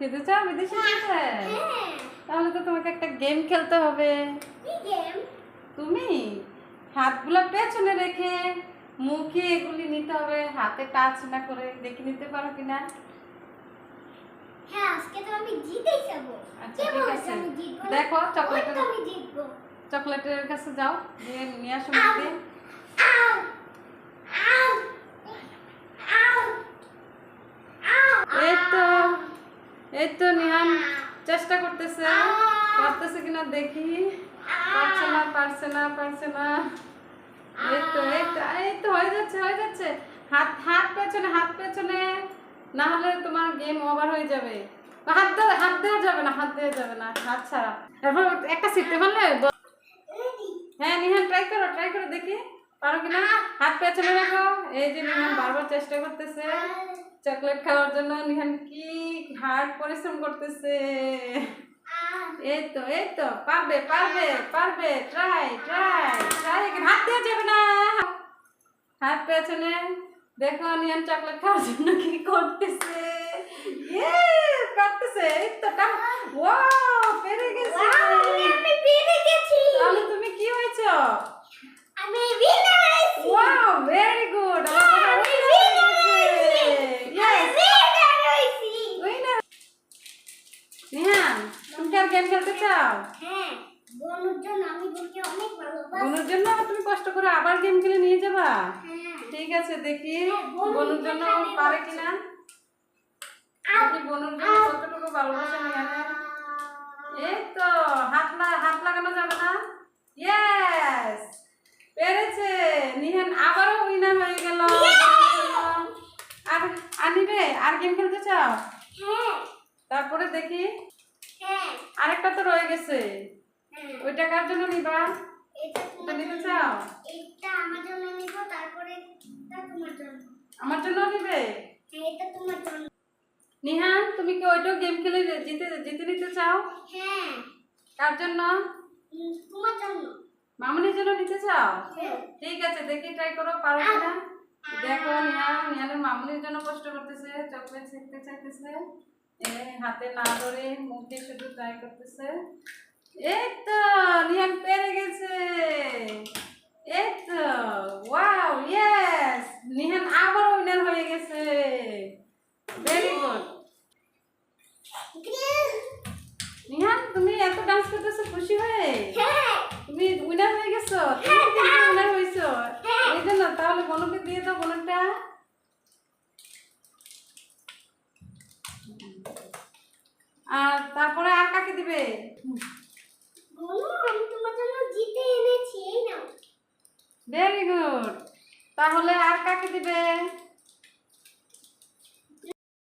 খেতে চাও বিদেশি খেতে? তাহলে তো তোমাকে একটা গেম খেলতে হবে। তুমি হাতগুলো পেছনে রেখে মুখে এগুলি নিতে হবে, হাতে টাচ না করে। দেখে নিতে পারো কিনা? হ্যাঁ, আজকে তো আমি জিতেই যাব। আচ্ছা ঠিক আছে, দেখো চকলেটের কাছে যাও, দিয়ে নিয়ে আসো মুখে। এই তো নিহান চেষ্টা করতেছে, পারতেছে কিনা দেখি। পারছে না। এই তো হয়ে যাচ্ছে। হাত পেছনে, না হলে তোমার গেম ওভার হয়ে যাবে। হাত দেওয়া যাবে না, হাত ছাড়া। তারপর একটা সিটে ফেললে। হ্যাঁ নিহান, ট্রাই করো দেখি পারো কিনা। হাত পেছনে রাখো। এই যে নিহান বারবার চেষ্টা করতেছে চকলেট খাওয়ার জন্য। নিহান কি হার্ড পরিশ্রম করতেছে। এই তো পারবে। ট্রাই। হাত দেওয়া যাবে না, হাত পেছনে। দেখো নিহান চকলেট খাওয়ার জন্য কি করতেছে। পারতেছে। এই তো ওয়াও, পেরে গেছে। তাহলে তুমি কি হয়েছো? আমি উইনার হয়েছি। Wow, very good. নিহান, তুমি কি আর গেম খেলতে চাও? হ্যাঁ, বনুর জন্য আমি বনুকে অনেক ভালোবাসি। বনুর জন্য তুমি কষ্ট করে আবার গেম খেলে নিয়ে যাবা? হ্যাঁ। ঠিক আছে, দেখি বনুর জন্য পারে কিনা। দেখি বনুর জন্য কতটুকু ভালোবাসা নিহানের। এই তো হাত লাগানো যাবে না। ইয়েস, পেরেছে নিহান, আবারও উইনার হয়ে গেল। আর নিবে? আর গেম খেলতে চাও? হ্যাঁ। তারপরে দেখি হ্যাঁ। আরেকটা তো রয়ে গেছে। হ্যাঁ। ওইটা কার জন্য নিবা? এটা নিতে চাও? এটা আমার জন্য নিব, তারপরে এটা তোমার জন্য। আমার জন্য নিবে? হ্যাঁ, এটা তোমার জন্য। নিহান, তুমি কি ওইটাও গেম খেলে জিতে নিতে চাও? হ্যাঁ। কার জন্য? তোমার জন্য। মামুনির জন্য নিতে চাও? হ্যাঁ। ঠিক আছে, দেখি ট্রাই করো পারো কিনা। দেখো নিহানের মামুনির জন্য কষ্ট করতেছে, চকলেট শিখতে চাইতেছে। হাতে না ধরে মুখে শুধু ট্রাই করতেছে। এই তো নিহান পেরে গেছে। এই তো ওয়াও, ইয়েস, নিহান আবার উইনার হয়ে গেছে। Very good. নিহান, তুমি এত ডান্স করতেছো খুশি হয়ে? হ্যাঁ। তুমি উইনার হয়ে গেছো। তুমি কিন্তু উইনার হইছো। এই জন্য তাহলে বনুকে দিয়ে দাও, বনুটা। আর তারপরে আর কাকে দিবে? বনু, আমি তোমার জন্য জিতে এনেছি, এই নাও। Very good. তাহলে আর কাকে দিবে?